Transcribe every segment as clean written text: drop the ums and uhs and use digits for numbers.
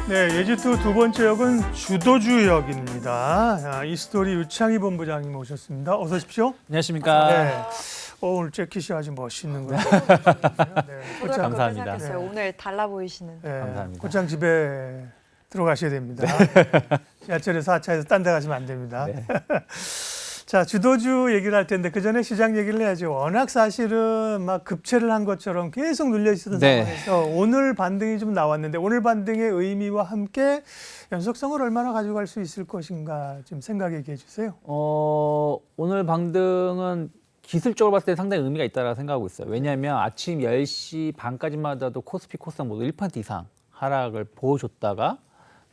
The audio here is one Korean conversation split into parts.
네, 예지투 두 번째 역은 주도주역입니다. 이스토리 유창희 본부장님 오셨습니다. 어서 오십시오. 안녕하십니까. 네. 오늘 재킷이 아주 멋있는 거예요. 네, 고등학교 감사합니다. 때 생각했어요. 오늘 달라 보이시는. 네, 감사합니다. 곧장 집에 들어가셔야 됩니다. 지하철에서 4차에서 딴 데 가시면 안 됩니다. 네. 자, 주도주 얘기를 할 텐데 그 전에 시장 얘기를 해야죠. 워낙 사실은 막 급체를 한 것처럼 계속 눌려 있었던 네. 상황에서 오늘 반등이 좀 나왔는데 오늘 반등의 의미와 함께 연속성을 얼마나 가져갈 수 있을 것인가 좀 생각해 주세요. 오늘 반등은 기술적으로 봤을 때 상당히 의미가 있다고 생각하고 있어요. 왜냐하면 아침 10시 반까지만 하더라도 코스피, 코스닥 모두 1% 이상 하락을 보여줬다가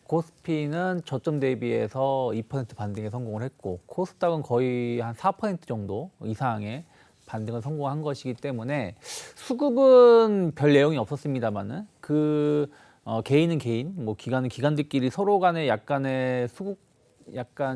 코스피는 저점 대비해서 2% 반등에 성공을 했고 코스닥은 거의 한 4% 정도 이상의 반등을 성공한 것이기 때문에 수급은 별 내용이 없었습니다만은 개인은 개인, 뭐 기관은 기관들끼리 서로 간에 약간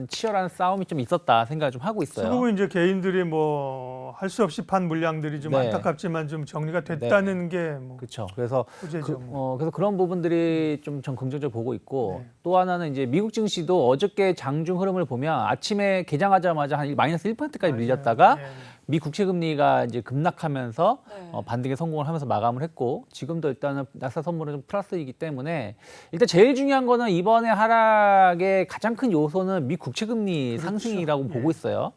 치열한 싸움이 좀 있었다 생각을 좀 하고 있어요. 수급은 이제 개인들이 뭐 할 수 없이 판 물량들이 좀 네. 안타깝지만 좀 정리가 됐다는 게 뭐 그렇죠. 그래서 호재죠. 그래서 그런 부분들이 좀 전 긍정적으로 보고 있고 네. 또 하나는 이제 미국 증시도 어저께 장중 흐름을 보면 아침에 개장하자마자 한 마이너스 1%까지 밀렸다가 네. 미 국채 금리가 이제 급락하면서 네. 반등에 성공을 하면서 마감을 했고 지금도 일단은 나스닥 선물은 좀 플러스이기 때문에 일단 제일 중요한 거는 이번에 하락의 가장 큰 요소는 미 국채 금리 그렇죠. 상승이라고 예. 보고 있어요.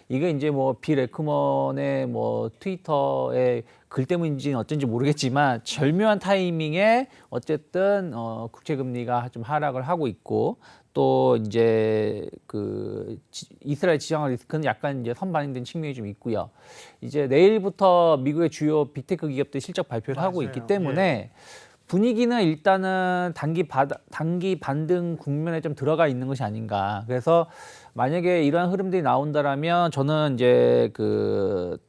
이게 이제 뭐 빌 에크먼의 뭐 트위터에 글 때문인지는 어쩐지 모르겠지만 절묘한 타이밍에 어쨌든 국채 금리가 좀 하락을 하고 있고 또 이제 이스라엘 지정학 리스크는 약간 이제 선반영된 측면이 좀 있고요. 이제 내일부터 미국의 주요 빅테크 기업들 실적 발표를 하고 맞아요. 있기 때문에 분위기는 일단은 단기 반등 국면에 좀 들어가 있는 것이 아닌가. 그래서 만약에 이러한 흐름들이 나온다라면 저는 이제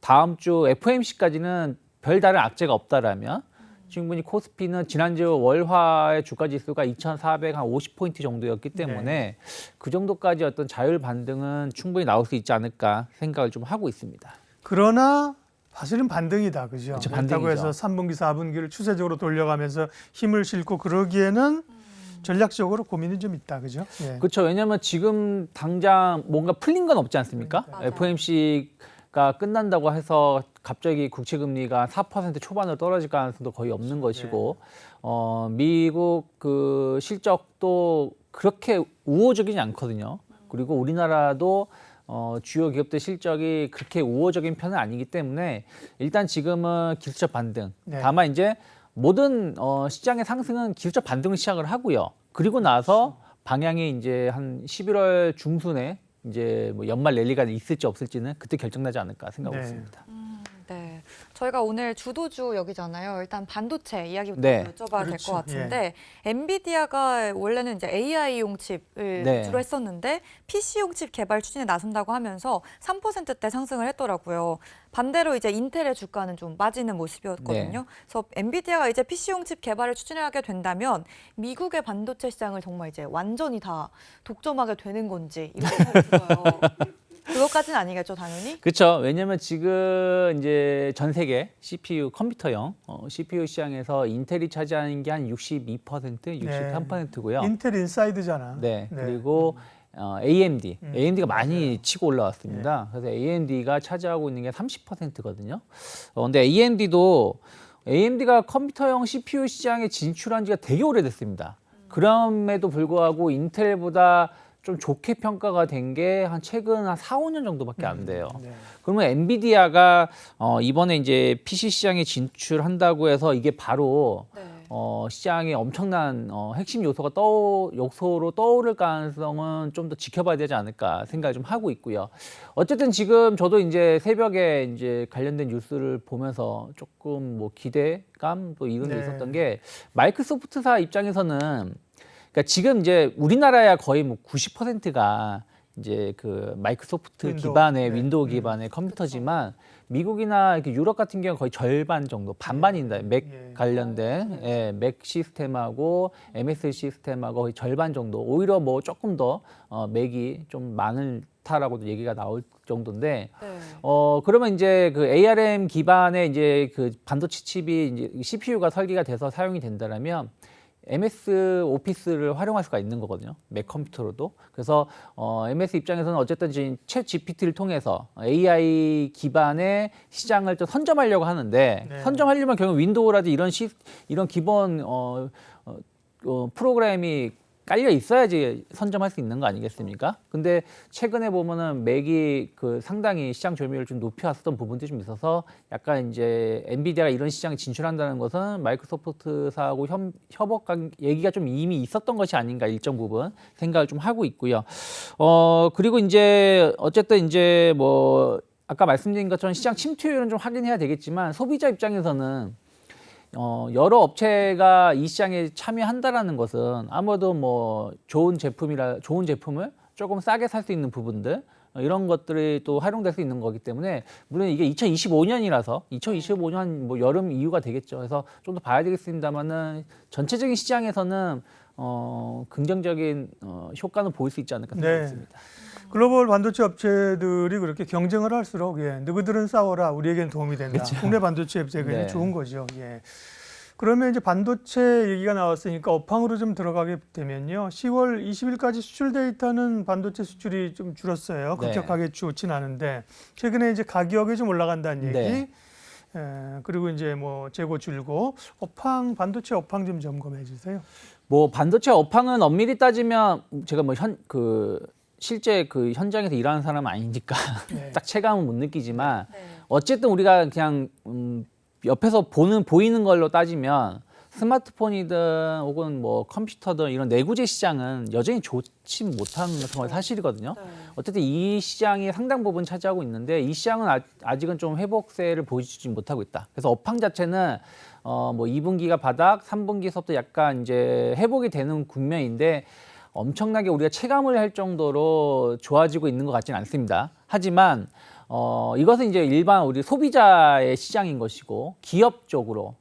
다음 주 FOMC까지는 별다른 악재가 없다라면 충분히 코스피는 지난주 월화의 주가 지수가 2,450포인트 정도였기 때문에 그 정도까지 어떤 자율 반등은 충분히 나올 수 있지 않을까 생각을 좀 하고 있습니다. 그러나 사실은 반등이다, 그죠? 그렇죠, 그렇다고 반등이죠. 해서 3분기, 4분기를 추세적으로 돌려가면서 힘을 실고 그러기에는 전략적으로 고민이 좀 있다, 그죠? 예. 그렇죠. 왜냐하면 지금 당장 뭔가 풀린 건 없지 않습니까? 맞아요. FOMC가 끝난다고 해서 갑자기 국채 금리가 4% 초반으로 떨어질 가능성도 거의 없는 것이고, 미국 실적도 그렇게 우호적이지 않거든요. 그리고 우리나라도 주요 기업들 실적이 그렇게 우호적인 편은 아니기 때문에 일단 지금은 기술적 반등. 네. 다만 이제 모든 시장의 상승은 기술적 반등을 시작을 하고요. 그리고 나서 방향이 이제 한 11월 중순에 이제 뭐 연말 랠리가 있을지 없을지는 그때 결정나지 않을까 생각하고 네. 있습니다. 네. 저희가 오늘 주도주 여기잖아요. 일단 반도체 이야기부터 네. 여쭤봐야 될 그렇죠. 것 같은데 엔비디아가 원래는 이제 AI용 칩을 네. 주로 했었는데 PC용 칩 개발 추진에 나선다고 하면서 3%대 상승을 했더라고요. 반대로 이제 인텔의 주가는 좀 빠지는 모습이었거든요. 네. 그래서 엔비디아가 이제 PC용 칩 개발을 추진하게 된다면 미국의 반도체 시장을 정말 이제 완전히 다 독점하게 되는 건지 이런 생각이 들어요. 그것까지는 아니겠죠, 당연히? 그렇죠. 왜냐하면 지금 이제 전 세계 CPU 컴퓨터용 CPU 시장에서 인텔이 차지하는 게 한 62%, 63%고요. 인텔 인사이드잖아. 네. 그리고 AMD, AMD가 많이 맞아요. 치고 올라왔습니다. 그래서 AMD가 차지하고 있는 게 30%거든요. 근데 AMD가 컴퓨터용 CPU 시장에 진출한 지가 되게 오래됐습니다. 그럼에도 불구하고 인텔보다 좀 좋게 평가가 된 게 한 최근 한 4, 5년 정도밖에 안 돼요. 네. 그러면 엔비디아가 이번에 이제 PC 시장에 진출한다고 해서 이게 바로 네. 시장에 엄청난 핵심 요소로 떠오를 가능성은 좀 더 지켜봐야 되지 않을까 생각을 좀 하고 있고요. 어쨌든 지금 저도 이제 새벽에 이제 관련된 뉴스를 보면서 조금 뭐 기대감도 이런 게 네. 있었던 게 마이크로소프트사 입장에서는 그러니까 지금 이제 우리나라야 거의 뭐 90%가 이제 마이크로소프트 윈도우, 기반의 네. 윈도우 기반의 컴퓨터지만 미국이나 이렇게 유럽 같은 경우는 거의 절반 정도, 반반입니다. 맥 예. 관련된 맥 시스템하고 MS 시스템하고 거의 절반 정도. 오히려 뭐 조금 더 맥이 좀 많다라고도 얘기가 나올 정도인데 네. 그러면 이제 ARM 기반의 이제 반도체 칩이 이제 CPU가 설계가 돼서 사용이 된다라면 MS 오피스를 활용할 수가 있는 거거든요. 맥 컴퓨터로도. 그래서 MS 입장에서는 어쨌든 지금 챗 GPT를 통해서 AI 기반의 시장을 좀 선점하려고 하는데 네. 선점하려면 결국 윈도우라든지 이런 기본 프로그램이 깔려 있어야지 선점할 수 있는 거 아니겠습니까? 근데 최근에 보면은 맥이 그 상당히 시장 점유율을 좀 높여왔었던 부분들이 좀 있어서 약간 이제 엔비디아가 이런 시장에 진출한다는 것은 마이크로소프트사하고 협업 얘기가 좀 이미 있었던 것이 아닌가 일정 부분 생각을 좀 하고 있고요. 그리고 이제 어쨌든 이제 뭐 아까 말씀드린 것처럼 시장 침투율은 좀 확인해야 되겠지만 소비자 입장에서는 여러 업체가 이 시장에 참여한다라는 것은 아무래도 뭐 좋은 제품을 조금 싸게 살 수 있는 부분들 이런 것들이 또 활용될 수 있는 거기 때문에 물론 이게 2025년이라서 2025년 뭐 여름 이후가 되겠죠. 그래서 좀 더 봐야 되겠습니다만은 전체적인 시장에서는 긍정적인 효과는 보일 수 있지 않을까 생각합니다. 글로벌 반도체 업체들이 그렇게 경쟁을 할수록 너희들은 싸워라 우리에겐 도움이 된다. 국내 반도체 업체에게 네. 좋은 거죠. 그러면 이제 반도체 얘기가 나왔으니까 업황으로 좀 들어가게 되면요. 10월 20일까지 수출 데이터는 반도체 수출이 좀 줄었어요. 네. 급격하게 좋진 않은데 최근에 이제 가격이 좀 올라간다는 얘기. 네. 그리고 이제 뭐 재고 줄고 반도체 업황 좀 점검해 주세요. 뭐 반도체 업황은 엄밀히 따지면 제가 뭐 실제 그 현장에서 일하는 사람은 아니니까 네. 딱 체감은 못 느끼지만 네. 어쨌든 우리가 그냥 옆에서 보이는 걸로 따지면 스마트폰이든 혹은 뭐 컴퓨터든 이런 내구재 시장은 여전히 좋지 못한 건 사실이거든요. 네. 어쨌든 이 시장이 상당 부분 차지하고 있는데 이 시장은 아직은 좀 회복세를 보여주지 못하고 있다. 그래서 업황 자체는 뭐 2분기가 바닥, 3분기서부터 약간 이제 회복이 되는 국면인데 엄청나게 우리가 체감을 할 정도로 좋아지고 있는 것 같지는 않습니다. 하지만 이것은 이제 일반 우리 소비자의 시장인 것이고 기업 쪽으로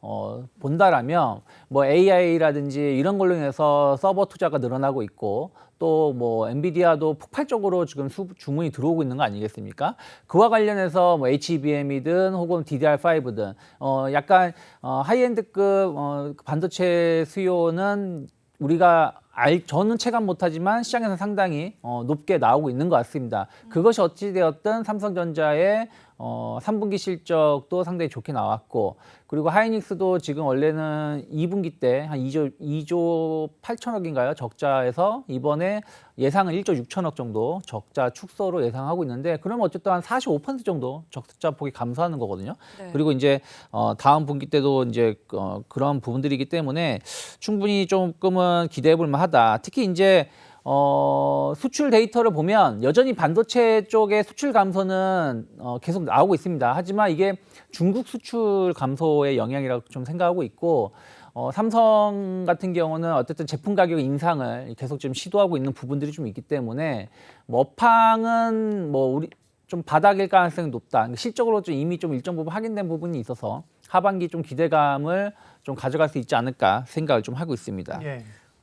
본다라면 뭐 AI라든지 이런 걸로 인해서 서버 투자가 늘어나고 있고 또 뭐 엔비디아도 폭발적으로 지금 주문이 들어오고 있는 거 아니겠습니까? 그와 관련해서 뭐 HBM이든 혹은 DDR5든 약간 하이엔드급 반도체 수요는 우리가 저는 체감 못하지만 시장에서 상당히 높게 나오고 있는 것 같습니다. 그것이 어찌되었든 삼성전자의 3분기 실적도 상당히 좋게 나왔고 그리고 하이닉스도 지금 원래는 2분기 때 한 2조 8천억인가요? 적자에서 이번에 예상은 1조 6천억 정도 적자 축소로 예상하고 있는데 그러면 어쨌든 한 45% 정도 적자 폭이 감소하는 거거든요. 네. 그리고 이제 다음 분기 때도 이제 그런 부분들이기 때문에 충분히 조금은 기대해 볼 만하다. 특히 이제 수출 데이터를 보면 여전히 반도체 쪽의 수출 감소는 계속 나오고 있습니다. 하지만 이게 중국 수출 감소의 영향이라고 좀 생각하고 있고 삼성 같은 경우는 어쨌든 제품 가격 인상을 계속 좀 시도하고 있는 부분들이 좀 있기 때문에 뭐 업황은 뭐 우리 좀 바닥일 가능성이 높다. 실적으로 좀 이미 좀 일정 부분 확인된 부분이 있어서 하반기 좀 기대감을 좀 가져갈 수 있지 않을까 생각을 좀 하고 있습니다.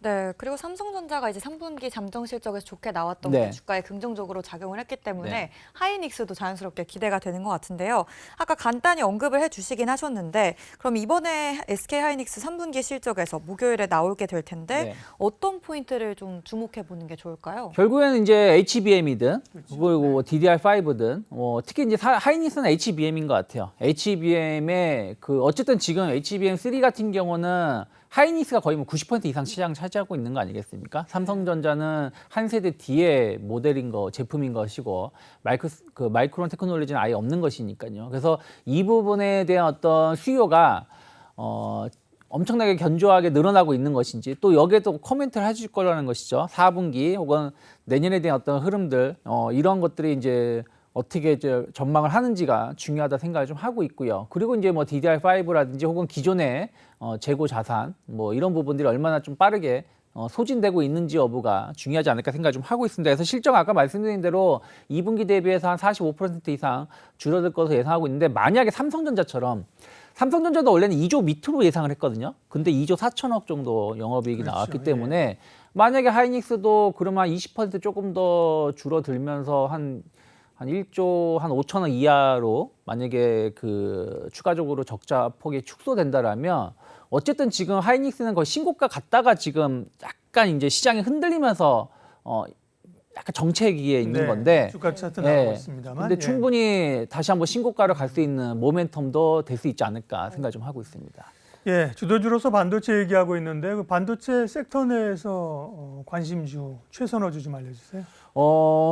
네, 그리고 삼성전자가 이제 3분기 잠정 실적에서 좋게 나왔던 네. 게 주가에 긍정적으로 작용을 했기 때문에 네. 하이닉스도 자연스럽게 기대가 되는 것 같은데요. 아까 간단히 언급을 해주시긴 하셨는데 그럼 이번에 SK 하이닉스 3분기 실적에서 목요일에 나오게 될 텐데 네. 어떤 포인트를 좀 주목해 보는 게 좋을까요? 결국에는 이제 HBM이든 그리고 DDR5든 특히 이제 하이닉스는 HBM인 것 같아요. HBM의 그 어쨌든 지금 HBM3 같은 경우는 하이닉스가 거의 뭐 90% 이상 시장 차지하고 있는 거 아니겠습니까? 삼성전자는 한 세대 뒤에 제품인 것이고 마이크론 테크놀로지는 아예 없는 것이니까요. 그래서 이 부분에 대한 어떤 수요가 엄청나게 견조하게 늘어나고 있는 것인지 또 여기에 또 코멘트를 해줄 거라는 것이죠. 4분기 혹은 내년에 대한 어떤 흐름들 이런 것들이 이제 어떻게 이제 전망을 하는지가 중요하다 생각을 좀 하고 있고요. 그리고 이제 뭐 DDR5라든지 혹은 기존의 재고 자산 뭐 이런 부분들이 얼마나 좀 빠르게 소진되고 있는지 여부가 중요하지 않을까 생각을 좀 하고 있습니다. 그래서 실적 아까 말씀드린 대로 2분기 대비해서 한 45% 이상 줄어들 것으로 예상하고 있는데 만약에 삼성전자도 원래는 2조 밑으로 예상을 했거든요. 근데 2조 4천억 정도 영업이익이 그렇죠. 나왔기 때문에 만약에 하이닉스도 그러면 20% 조금 더 줄어들면서 한 한 1조 한 5천억 이하로 만약에 그 추가적으로 적자 폭이 축소된다라면 어쨌든 지금 하이닉스는 거의 신고가 갔다가 지금 약간 이제 시장이 흔들리면서 약간 정체기에 있는 네, 건데 주가 차트 예. 나오고 있습니다만. 근데 예. 충분히 다시 한번 신고가를 갈 수 있는 모멘텀도 될 수 있지 않을까 생각 좀 하고 있습니다. 예, 주도주로서 반도체 얘기하고 있는데 그 반도체 섹터 내에서 관심주, 최선호주 좀 알려주세요.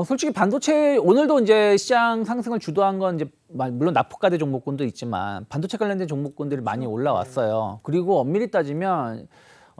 솔직히 반도체 오늘도 이제 시장 상승을 주도한 건 이제 물론 납폭가대 종목군도 있지만 반도체 관련된 종목군들이 많이 올라왔어요. 그리고 엄밀히 따지면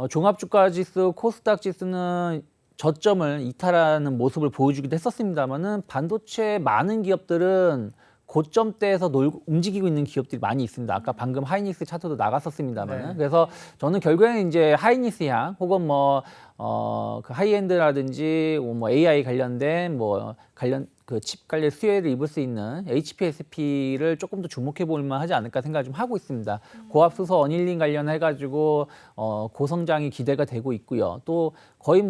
종합주가 지수, 코스닥 지수는 저점을 이탈하는 모습을 보여주기도 했었습니다만은 반도체 많은 기업들은 고점대에서 움직이고 있는 기업들이 많이 있습니다. 아까 방금 하이닉스 차트도 나갔었습니다만은 네. 그래서 저는 결국에는 이제 하이닉스 향 혹은 그 하이엔드라든지 뭐 AI 관련된 그 칩 관련 수혜를 입을 수 있는 HPSP를 조금 더 주목해 볼 만하지 않을까 생각 좀 하고 있습니다. 고압수소 어닐링 관련해 가지고 고성장이 기대가 되고 있고요. 또 거의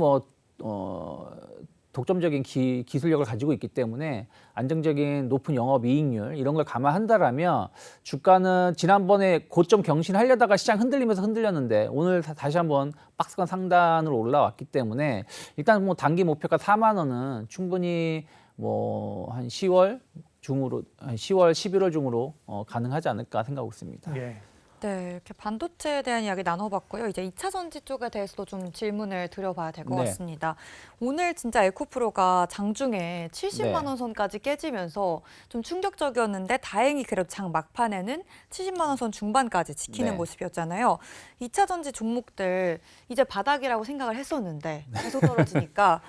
독점적인 기술력을 가지고 있기 때문에 안정적인 높은 영업이익률 이런 걸 감안한다라면 주가는 지난번에 고점 경신하려다가 시장 흔들리면서 흔들렸는데 오늘 다시 한번 박스권 상단으로 올라왔기 때문에 일단 단기 목표가 4만 원은 충분히 한 10월 중으로 10월 11월 중으로 가능하지 않을까 생각하고 있습니다. 예. 네, 이렇게 반도체에 대한 이야기 나눠봤고요. 이제 2차 전지 쪽에 대해서도 좀 질문을 드려봐야 될 것 네. 같습니다. 오늘 진짜 에코프로가 장중에 70만 네. 원 선까지 깨지면서 좀 충격적이었는데 다행히 그래도 장 막판에는 70만 원 선 중반까지 지키는 네. 모습이었잖아요. 2차 전지 종목들 이제 바닥이라고 생각을 했었는데 계속 떨어지니까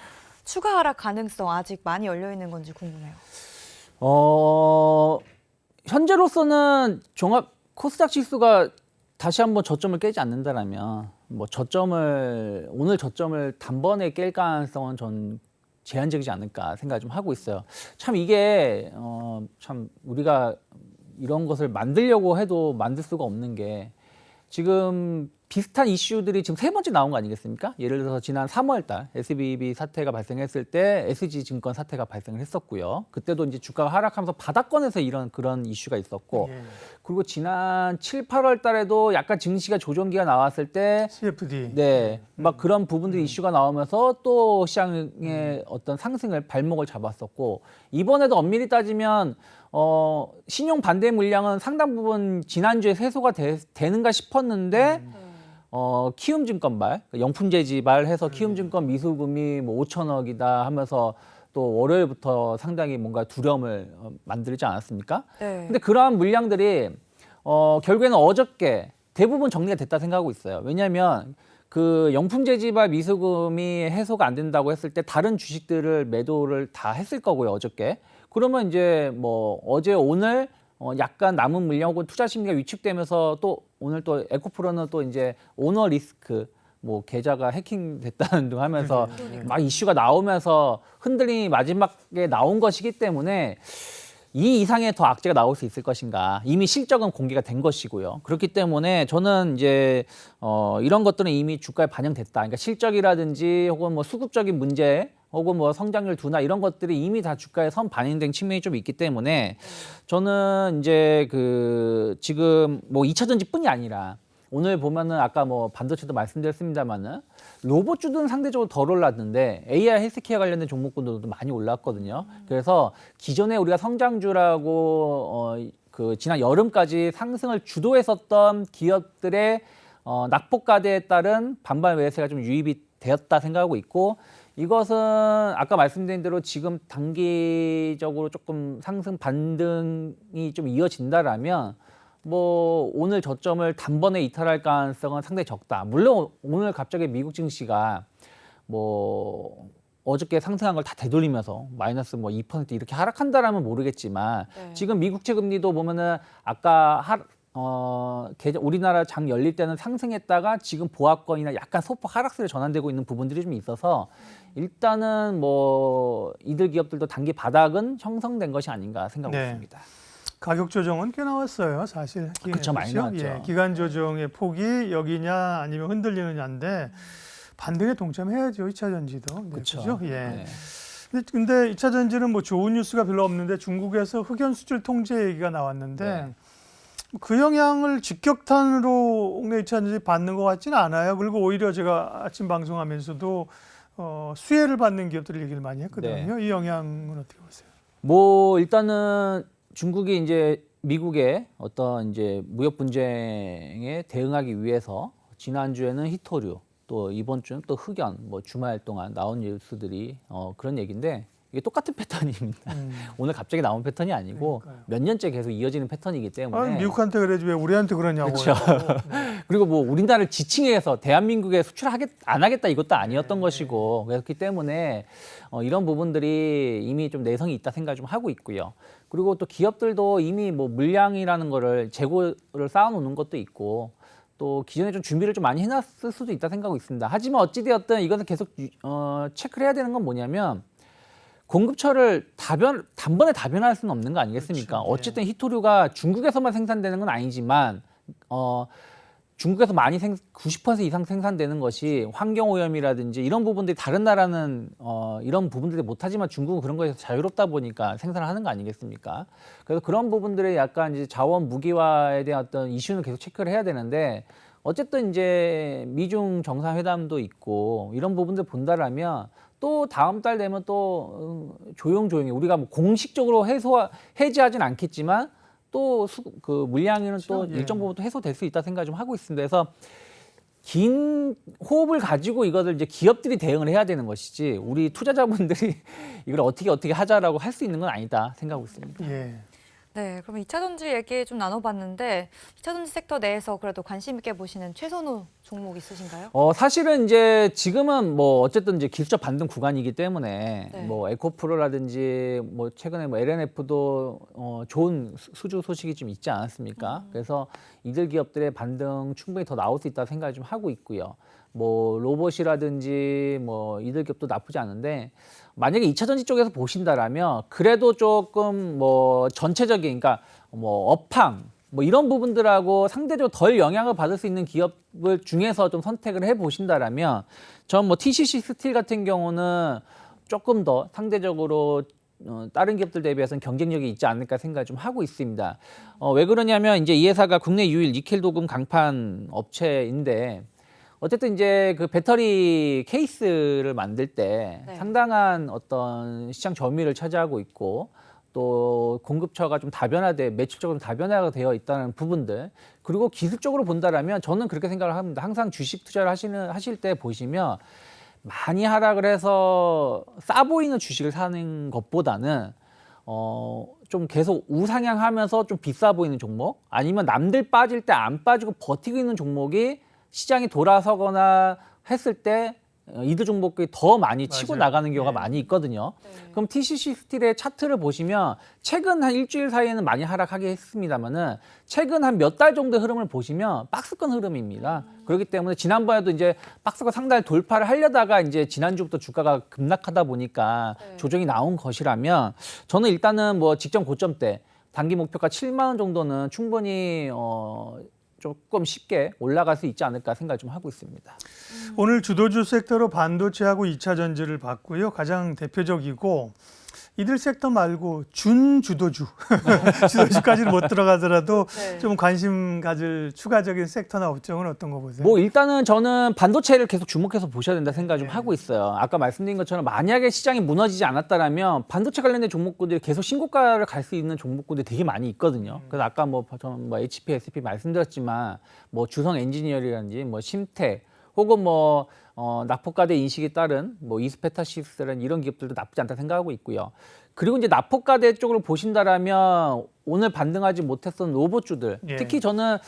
추가 하락 가능성 아직 많이 열려 있는 건지 궁금해요. 현재로서는 코스닥 지수가 다시 한번 저점을 깨지 않는다라면 오늘 저점을 단번에 깰 가능성은 전 제한적이지 않을까 생각을 좀 하고 있어요. 참 이게 참 우리가 이런 것을 만들려고 해도 만들 수가 없는 게 지금 비슷한 이슈들이 지금 세 번째 나온 거 아니겠습니까? 예를 들어서 지난 3월 달 SBB 사태가 발생했을 때 SG증권 사태가 발생을 했었고요. 그때도 이제 주가가 하락하면서 바닥권에서 그런 이슈가 있었고 예. 그리고 지난 7, 8월 달에도 약간 증시가 조정기가 나왔을 때 CFD. 네, 막 그런 부분들이 이슈가 나오면서 또 시장의 어떤 상승을 발목을 잡았었고 이번에도 엄밀히 따지면 신용 반대 물량은 상당 부분 지난주에 해소가 되는가 싶었는데 키움증권발 영품재지발해서 키움증권 미수금이 5천억이다 하면서 또 월요일부터 상당히 뭔가 두려움을 만들지 않았습니까? 네. 근데 그러한 물량들이 결국에는 어저께 대부분 정리가 됐다 생각하고 있어요. 왜냐하면 그 영품재지발 미수금이 해소가 안 된다고 했을 때 다른 주식들을 매도를 다 했을 거고요, 어저께. 그러면 이제 어제 오늘 약간 남은 물량 혹은 투자 심리가 위축되면서 또 오늘 또 에코프로는 또 이제 오너 리스크 계좌가 해킹됐다는 등 하면서 막 이슈가 나오면서 흔들림이 마지막에 나온 것이기 때문에 이 이상의 더 악재가 나올 수 있을 것인가. 이미 실적은 공개가 된 것이고요. 그렇기 때문에 저는 이제 이런 것들은 이미 주가에 반영됐다. 그러니까 실적이라든지 혹은 수급적인 문제 혹은 성장률 둔화 이런 것들이 이미 다 주가에 선 반영된 측면이 좀 있기 때문에 저는 이제 지금 2차 전지뿐이 아니라 오늘 보면은 아까 반도체도 말씀드렸습니다만은 로봇주들은 상대적으로 덜 올랐는데 AI 헬스케어 관련된 종목군들도 많이 올랐거든요. 그래서 기존에 우리가 성장주라고 지난 여름까지 상승을 주도했었던 기업들의 낙폭과대에 따른 반발 매수가 좀 유입이 되었다 생각하고 있고 이것은 아까 말씀드린 대로 지금 단기적으로 조금 상승 반등이 좀 이어진다라면 오늘 저점을 단번에 이탈할 가능성은 상당히 적다. 물론 오늘 갑자기 미국 증시가 어저께 상승한 걸 다 되돌리면서 마이너스 2% 이렇게 하락한다라면 모르겠지만 네. 지금 미국채 금리도 보면은 아까 우리나라 장 열릴 때는 상승했다가 지금 보합권이나 약간 소폭 하락세로 전환되고 있는 부분들이 좀 있어서 일단은 이들 기업들도 단기 바닥은 형성된 것이 아닌가 생각하고 있습니다. 가격 조정은 꽤 나왔어요, 사실. 그렇죠, 많이 나왔죠. 예, 기간 조정의 폭이 여기냐 아니면 흔들리느냐인데 반등에 동참해야죠, 2차 전지도. 네, 그렇죠. 그죠? 예. 네. 근데 2차 전지는 뭐 좋은 뉴스가 별로 없는데 중국에서 흑연 수출 통제 얘기가 나왔는데 네. 그 영향을 직격탄으로 옥내 2차 전지 받는 것 같지는 않아요. 그리고 오히려 제가 아침 방송하면서도 수혜를 받는 기업들 얘기를 많이 했거든요. 이 영향은 어떻게 보세요? 뭐 일단은 중국이 이제 미국의 어떤 이제 무역 분쟁에 대응하기 위해서 지난주에는 히토류, 또 이번 주는 또 흑연, 뭐 주말 동안 나온 뉴스들이 그런 얘기인데 이게 똑같은 패턴입니다. 오늘 갑자기 나온 패턴이 아니고 그러니까요. 몇 년째 계속 이어지는 패턴이기 때문에. 미국한테 그래야지 왜 우리한테 그러냐고요. 그렇죠. 그리고 뭐 우리나라를 지칭해서 대한민국에 안 하겠다 이것도 아니었던 것이고 그렇기 때문에 이런 부분들이 이미 좀 내성이 있다 생각 좀 하고 있고요. 그리고 또 기업들도 이미 뭐 물량이라는 거를 재고를 쌓아놓는 것도 있고 또 기존에 좀 준비를 좀 많이 해놨을 수도 있다 생각하고 있습니다. 하지만 어찌되었든 이것은 계속 체크를 해야 되는 건 뭐냐면 공급처를 단번에 다변화할 수는 없는 거 아니겠습니까? 그렇죠. 어쨌든 히토류가 중국에서만 생산되는 건 아니지만 중국에서 많이 90% 이상 생산되는 것이 환경오염이라든지 이런 부분들이 다른 나라는 이런 부분들이 못하지만 중국은 그런 거에서 자유롭다 보니까 생산을 하는 거 아니겠습니까? 그래서 그런 부분들의 약간 이제 자원 무기화에 대한 어떤 이슈는 계속 체크를 해야 되는데 어쨌든 이제 미중 정상회담도 있고 이런 부분들 본다라면 또 다음 달 되면 또 조용조용히 우리가 뭐 공식적으로 해지하진 않겠지만 또 그 물량에는 또 그렇죠. 예. 일정 부분 또 해소될 수 있다 생각 좀 하고 있습니다. 그래서 긴 호흡을 가지고 이것을 이제 기업들이 대응을 해야 되는 것이지 우리 투자자분들이 이걸 어떻게 하자라고 할 수 있는 건 아니다 생각하고 있습니다. 예. 네, 그럼 2차 전지 얘기 좀 나눠봤는데 2차 전지 섹터 내에서 그래도 관심 있게 보시는 최선호 종목 있으신가요? 사실은 이제 지금은 뭐 어쨌든 이제 기술적 반등 구간이기 때문에 네. 뭐 에코프로라든지 뭐 최근에 뭐 LNF도 좋은 수주 소식이 좀 있지 않았습니까? 그래서 이들 기업들의 반등 충분히 더 나올 수 있다 생각을 좀 하고 있고요. 뭐 로봇이라든지 뭐 이들 기업도 나쁘지 않은데 만약에 2차 전지 쪽에서 보신다라면 그래도 조금 뭐 전체적인 그러니까 뭐 업황 뭐 이런 부분들하고 상대적으로 덜 영향을 받을 수 있는 기업을 중에서 좀 선택을 해 보신다라면 전 뭐 TCC 스틸 같은 경우는 조금 더 상대적으로 다른 기업들 대비해서는 경쟁력이 있지 않을까 생각을 좀 하고 있습니다. 왜 그러냐면 이제 이 회사가 국내 유일 니켈 도금 강판 업체인데 어쨌든 이제 그 배터리 케이스를 만들 때 네. 상당한 어떤 시장 점유율을 차지하고 있고 또 공급처가 좀 매출적으로 다변화가 되어 있다는 부분들 그리고 기술적으로 본다라면 저는 그렇게 생각을 합니다. 항상 주식 투자를 하실 때 보시면 많이 하락을 해서 싸 보이는 주식을 사는 것보다는 좀 계속 우상향하면서 좀 비싸 보이는 종목 아니면 남들 빠질 때 안 빠지고 버티고 있는 종목이 시장이 돌아서거나 했을 때 이들 종목이 더 많이 치고 맞아요. 나가는 경우가 네. 많이 있거든요. 네. 그럼 TCC 스틸의 차트를 보시면 최근 한 일주일 사이에는 많이 하락하게 했습니다만은 최근 한 몇 달 정도의 흐름을 보시면 박스권 흐름입니다. 그렇기 때문에 지난번에도 이제 박스권 상단을 돌파를 하려다가 이제 지난주부터 주가가 급락하다 보니까 네. 조정이 나온 것이라면 저는 일단은 뭐 직전 고점 때 단기 목표가 7만 원 정도는 충분히 조금 쉽게 올라갈 수 있지 않을까 생각을 좀 하고 있습니다. 오늘 주도주 섹터로 반도체하고 2차 전지를 봤고요. 가장 대표적이고 이들 섹터 말고 준주도주, 주도주까지는 못 들어가더라도 네. 좀 관심 가질 추가적인 섹터나 업종은 어떤 거 보세요? 뭐 일단은 저는 반도체를 계속 주목해서 보셔야 된다 생각을 좀 하고 있어요. 아까 말씀드린 것처럼 만약에 시장이 무너지지 않았다라면 반도체 관련된 종목군들이 계속 신고가를 갈 수 있는 종목군들이 되게 많이 있거든요. 그래서 아까 저는 뭐 HP, SP 말씀드렸지만 뭐 주성 엔지니어링이라든지 뭐 심텍 혹은 뭐 나포가대 인식에 따른 뭐 이스페타시스라는 이런 기업들도 나쁘지 않다 생각하고 있고요. 그리고 이제 나포가대 쪽으로 보신다라면 오늘 반등하지 못했던 로봇주들, 예. 특히 저는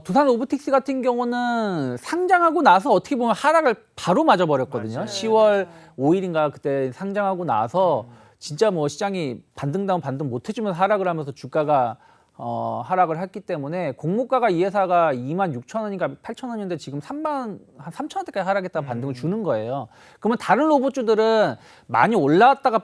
두산 로보틱스 같은 경우는 상장하고 나서 어떻게 보면 하락을 바로 맞아버렸거든요. 맞아요. 10월 5일인가 그때 상장하고 나서 진짜 뭐 시장이 반등다운 반등 못해주면서 하락을 하면서 주가가 하락을 했기 때문에 공모가가 이 회사가 26,000원인가 8,000원인데 지금 3만 한 3,000원대까지 하락했다가 반등을 주는 거예요. 그러면 다른 로봇주들은 많이 올라왔다가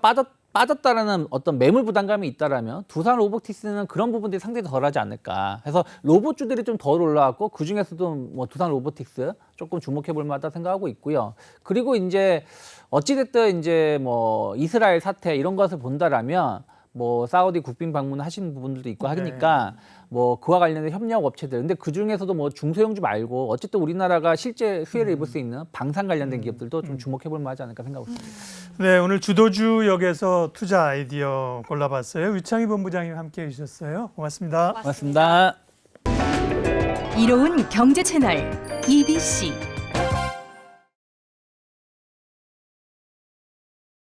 빠졌다라는 어떤 매물 부담감이 있다라면 두산 로보틱스는 그런 부분들이 상당히 덜하지 않을까. 해서 로봇주들이 좀 덜 올라왔고 그 중에서도 뭐 두산 로보틱스 조금 주목해 볼 만하다 생각하고 있고요. 그리고 이제 어찌됐든 이제 뭐 이스라엘 사태 이런 것을 본다라면 뭐 사우디 국빈 방문하시는 부분들도 있고 하니까 뭐 그와 관련된 협력 업체들 근데 그 중에서도 뭐 중소형주 말고 어쨌든 우리나라가 실제 수혜를 입을 수 있는 방산 관련된 기업들도 좀 주목해 볼 만하지 않을까 생각하고 있습니다. 네, 오늘 주도주 역에서 투자 아이디어 골라봤어요. 유창희 본부장님 함께해 주셨어요. 고맙습니다. 고맙습니다. 이로운 경제 채널 EBC